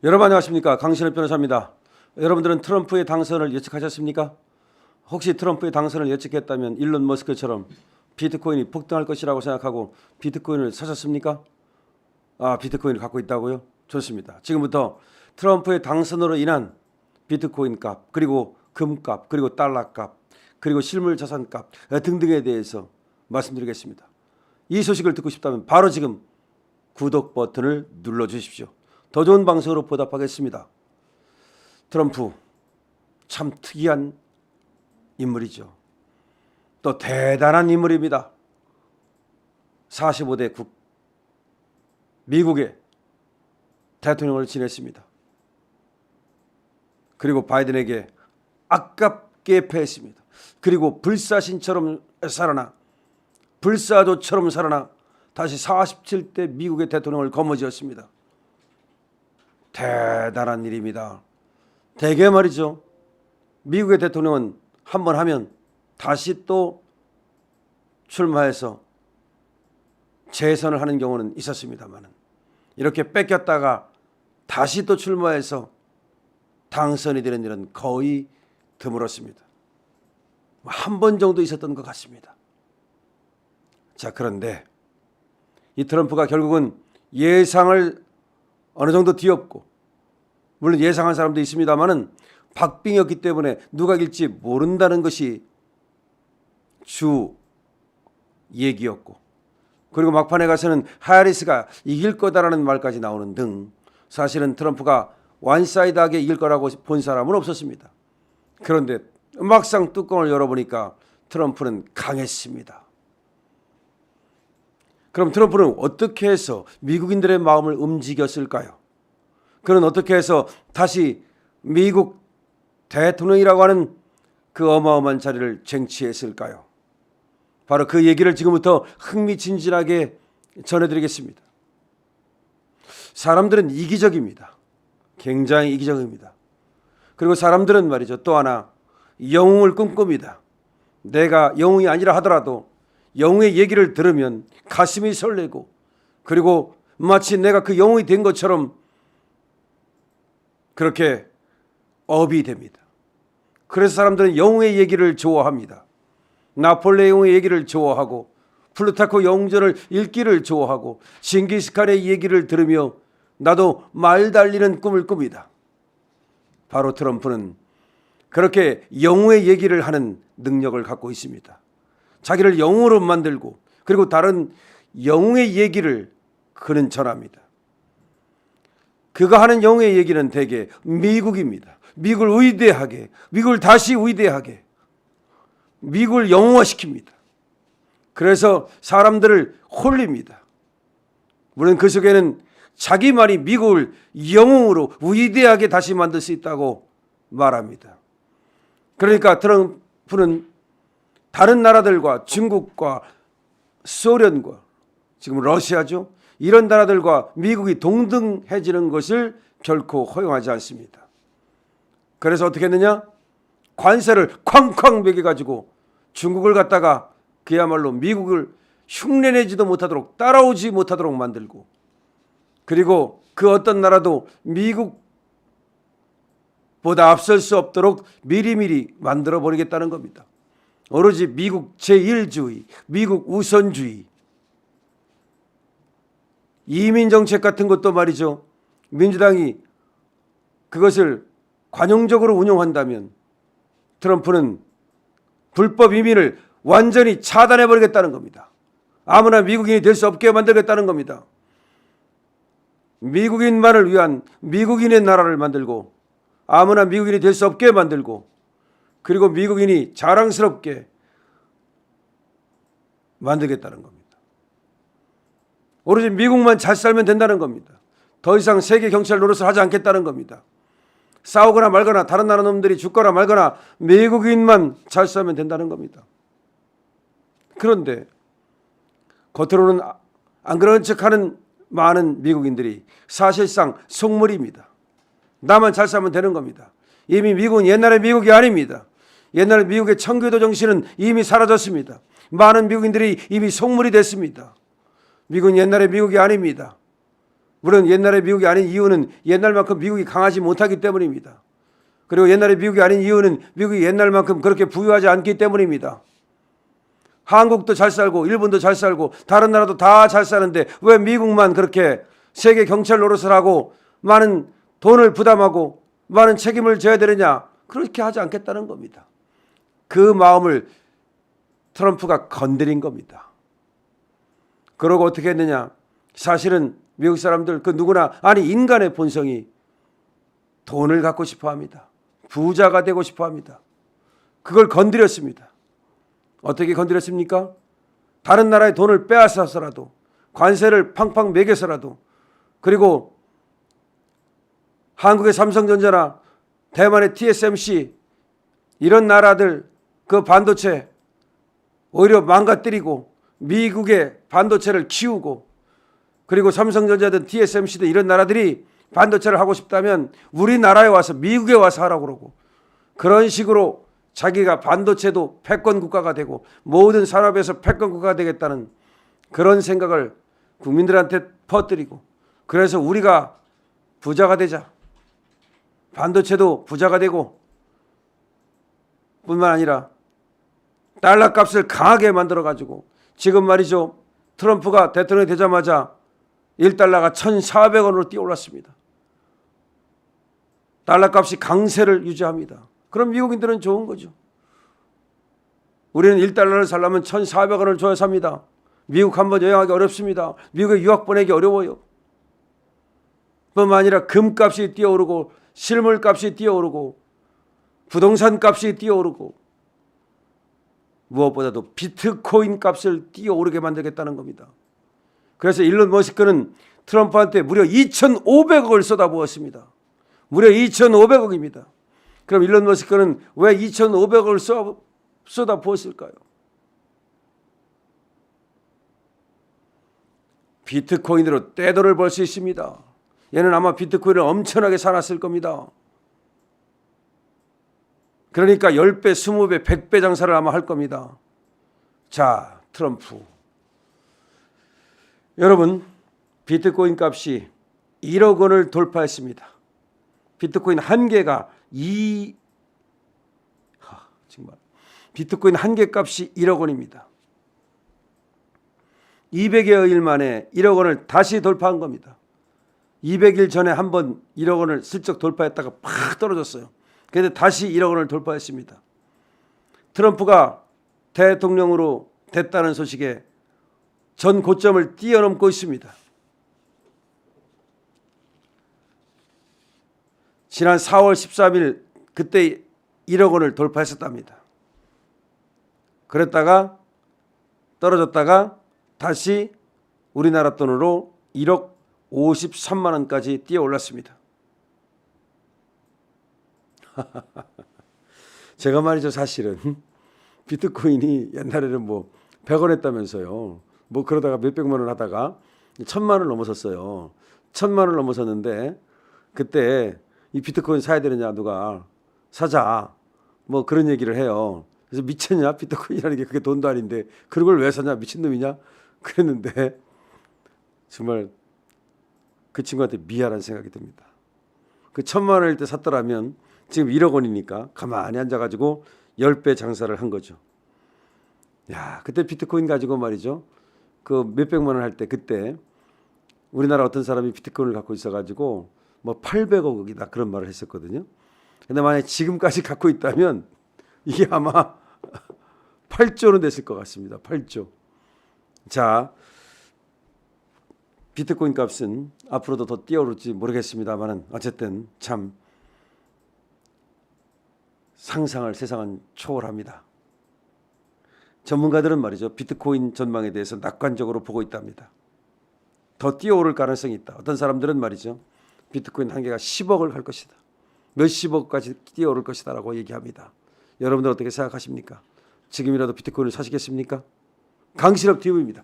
여러분 안녕하십니까? 강신업 변호사입니다. 여러분들은 트럼프의 당선을 예측하셨습니까? 혹시 트럼프의 당선을 예측했다면 일론 머스크처럼 비트코인이 폭등할 것이라고 생각하고 비트코인을 사셨습니까? 비트코인을 갖고 있다고요? 좋습니다. 지금부터 트럼프의 당선으로 인한 비트코인 값, 그리고 금값, 그리고 달러 값, 그리고 실물 자산 값 등등에 대해서 말씀드리겠습니다. 이 소식을 듣고 싶다면 바로 지금 구독 버튼을 눌러주십시오. 더 좋은 방송으로 보답하겠습니다. 트럼프 참 특이한 인물이죠. 또 대단한 인물입니다. 45대 미국의 대통령을 지냈습니다. 그리고 바이든에게 아깝게 패했습니다. 그리고 불사신처럼 살아나 불사조처럼 살아나 다시 47대 미국의 대통령을 거머쥐었습니다. 대단한 일입니다. 대개 말이죠. 미국의 대통령은 한 번 하면 다시 또 출마해서 재선을 하는 경우는 있었습니다만 이렇게 뺏겼다가 다시 또 출마해서 당선이 되는 일은 거의 드물었습니다. 한 번 정도 있었던 것 같습니다. 자, 그런데 이 트럼프가 결국은 예상을 어느 정도 뒤엎고, 물론 예상한 사람도 있습니다만은 박빙이었기 때문에 누가 이길지 모른다는 것이 주 얘기였고, 그리고 막판에 가서는 하리스가 이길 거다라는 말까지 나오는 등 사실은 트럼프가 완사이드하게 이길 거라고 본 사람은 없었습니다. 그런데 막상 뚜껑을 열어보니까 트럼프는 강했습니다. 그럼 트럼프는 어떻게 해서 미국인들의 마음을 움직였을까요? 그는 어떻게 해서 다시 미국 대통령이라고 하는 그 어마어마한 자리를 쟁취했을까요? 바로 그 얘기를 지금부터 흥미진진하게 전해드리겠습니다. 사람들은 이기적입니다. 굉장히 이기적입니다. 그리고 사람들은 말이죠, 또 하나 영웅을 꿈꿉니다. 내가 영웅이 아니라 하더라도 영웅의 얘기를 들으면 가슴이 설레고, 그리고 마치 내가 그 영웅이 된 것처럼 그렇게 업이 됩니다. 그래서 사람들은 영웅의 얘기를 좋아합니다. 나폴레옹의 얘기를 좋아하고, 플루타코 영웅전을 읽기를 좋아하고, 징기스칸의 얘기를 들으며 나도 말 달리는 꿈을 꿉니다. 바로 트럼프는 그렇게 영웅의 얘기를 하는 능력을 갖고 있습니다. 자기를 영웅으로 만들고, 그리고 다른 영웅의 얘기를 그는 전합니다. 그가 하는 영웅의 얘기는 대개 미국입니다. 미국을 위대하게, 미국을 다시 위대하게, 미국을 영웅화시킵니다. 그래서 사람들을 홀립니다. 물론 그 속에는 자기 말이 미국을 영웅으로 위대하게 다시 만들 수 있다고 말합니다. 그러니까 트럼프는 다른 나라들과 중국과 소련과 지금 러시아죠, 이런 나라들과 미국이 동등해지는 것을 결코 허용하지 않습니다. 그래서 어떻게 했느냐? 관세를 쾅쾅 매겨가지고 중국을 갖다가 그야말로 미국을 흉내내지도 못하도록, 따라오지 못하도록 만들고, 그리고 그 어떤 나라도 미국보다 앞설 수 없도록 미리미리 만들어버리겠다는 겁니다. 오로지 미국 제1주의, 미국 우선주의, 이민정책 같은 것도 말이죠, 민주당이 그것을 관용적으로 운용한다면 트럼프는 불법 이민을 완전히 차단해버리겠다는 겁니다. 아무나 미국인이 될 수 없게 만들겠다는 겁니다. 미국인만을 위한 미국인의 나라를 만들고, 아무나 미국인이 될 수 없게 만들고, 그리고 미국인이 자랑스럽게 만들겠다는 겁니다. 오로지 미국만 잘 살면 된다는 겁니다. 더 이상 세계 경찰 노릇을 하지 않겠다는 겁니다. 싸우거나 말거나 다른 나라 놈들이 죽거나 말거나 미국인만 잘 살면 된다는 겁니다. 그런데 겉으로는 안 그런 척하는 많은 미국인들이 사실상 속물입니다. 나만 잘 살면 되는 겁니다. 이미 미국은 옛날의 미국이 아닙니다. 옛날 미국의 청교도 정신은 이미 사라졌습니다. 많은 미국인들이 이미 속물이 됐습니다. 미국은 옛날의 미국이 아닙니다. 물론 옛날의 미국이 아닌 이유는 옛날만큼 미국이 강하지 못하기 때문입니다. 그리고 옛날의 미국이 아닌 이유는 미국이 옛날만큼 그렇게 부유하지 않기 때문입니다. 한국도 잘 살고 일본도 잘 살고 다른 나라도 다 잘 사는데 왜 미국만 그렇게 세계 경찰 노릇을 하고 많은 돈을 부담하고 많은 책임을 져야 되느냐? 그렇게 하지 않겠다는 겁니다. 그 마음을 트럼프가 건드린 겁니다. 그러고 어떻게 했느냐? 사실은 미국 사람들 그 누구나 아니 인간의 본성이 돈을 갖고 싶어 합니다. 부자가 되고 싶어 합니다. 그걸 건드렸습니다. 어떻게 건드렸습니까? 다른 나라의 돈을 빼앗아서라도 관세를 팡팡 매겨서라도 그리고 한국의 삼성전자나 대만의 TSMC 이런 나라들 그 반도체 오히려 망가뜨리고 미국의 반도체를 키우고 그리고 삼성전자든 TSMC든 이런 나라들이 반도체를 하고 싶다면 우리나라에 와서 미국에 와서 하라고 그러고 그런 식으로 자기가 반도체도 패권 국가가 되고 모든 산업에서 패권 국가가 되겠다는 그런 생각을 국민들한테 퍼뜨리고 그래서 우리가 부자가 되자. 반도체도 부자가 되고 뿐만 아니라 달러 값을 강하게 만들어가지고 지금 말이죠. 트럼프가 대통령이 되자마자 1달러가 1,400원으로 뛰어올랐습니다. 달러 값이 강세를 유지합니다. 그럼 미국인들은 좋은 거죠. 우리는 1달러를 살려면 1,400원을 줘야 삽니다. 미국 한번 여행하기 어렵습니다. 미국에 유학 보내기 어려워요. 뿐만 아니라 금값이 뛰어오르고 실물값이 뛰어오르고 부동산 값이 뛰어오르고 무엇보다도 비트코인 값을 뛰어오르게 만들겠다는 겁니다. 그래서 일론 머스크는 트럼프한테 무려 2,500억을 쏟아부었습니다. 무려 2,500억입니다. 그럼 일론 머스크는 왜 2,500억을 쏟아부었을까요? 비트코인으로 떼돈을 벌 수 있습니다. 얘는 아마 비트코인을 엄청나게 사놨을 겁니다. 그러니까 10배, 20배, 100배 장사를 아마 할 겁니다. 자, 트럼프. 여러분, 비트코인 값이 1억 원을 돌파했습니다. 비트코인 한 개가 정말 비트코인 한 개 값이 1억 원입니다. 200여일 만에 1억 원을 다시 돌파한 겁니다. 200일 전에 한번 1억 원을 슬쩍 돌파했다가 팍 떨어졌어요. 그런데 다시 1억 원을 돌파했습니다. 트럼프가 대통령으로 됐다는 소식에 전 고점을 뛰어넘고 있습니다. 지난 4월 13일 그때 1억 원을 돌파했었답니다. 그랬다가 떨어졌다가 다시 우리나라 돈으로 1억 53만 원까지 뛰어올랐습니다. 제가 말이죠, 사실은 비트코인이 옛날에는 뭐 100원 했다면서요. 뭐 그러다가 몇백만 원 하다가 1,000만 원을 넘어섰어요. 1,000만 원을 넘어섰는데 그때 이 비트코인 사야 되느냐 누가 사자 뭐 그런 얘기를 해요. 그래서 미쳤냐 비트코인이라는 게 그게 돈도 아닌데 그걸 왜 사냐 미친놈이냐 그랬는데 정말 그 친구한테 미안한 생각이 듭니다. 그 1,000만 원일 때 샀더라면 지금 1억 원이니까 가만히 앉아가지고 10배 장사를 한 거죠. 야, 그때 비트코인 가지고 말이죠. 그 몇백만 원 할 때 그때 우리나라 어떤 사람이 비트코인을 갖고 있어가지고 뭐 800억이다 그런 말을 했었거든요. 근데 만약에 지금까지 갖고 있다면 이게 아마 8조는 됐을 것 같습니다. 8조. 자, 비트코인 값은 앞으로도 더 뛰어오를지 모르겠습니다만 어쨌든 참 상상할 세상은 초월합니다. 전문가들은 말이죠. 비트코인 전망에 대해서 낙관적으로 보고 있답니다. 더 뛰어오를 가능성이 있다. 어떤 사람들은 말이죠. 비트코인 한 개가 10억을 할 것이다. 몇십억까지 뛰어오를 것이다 라고 얘기합니다. 여러분들 어떻게 생각하십니까? 지금이라도 비트코인을 사시겠습니까? 강신업 TV입니다.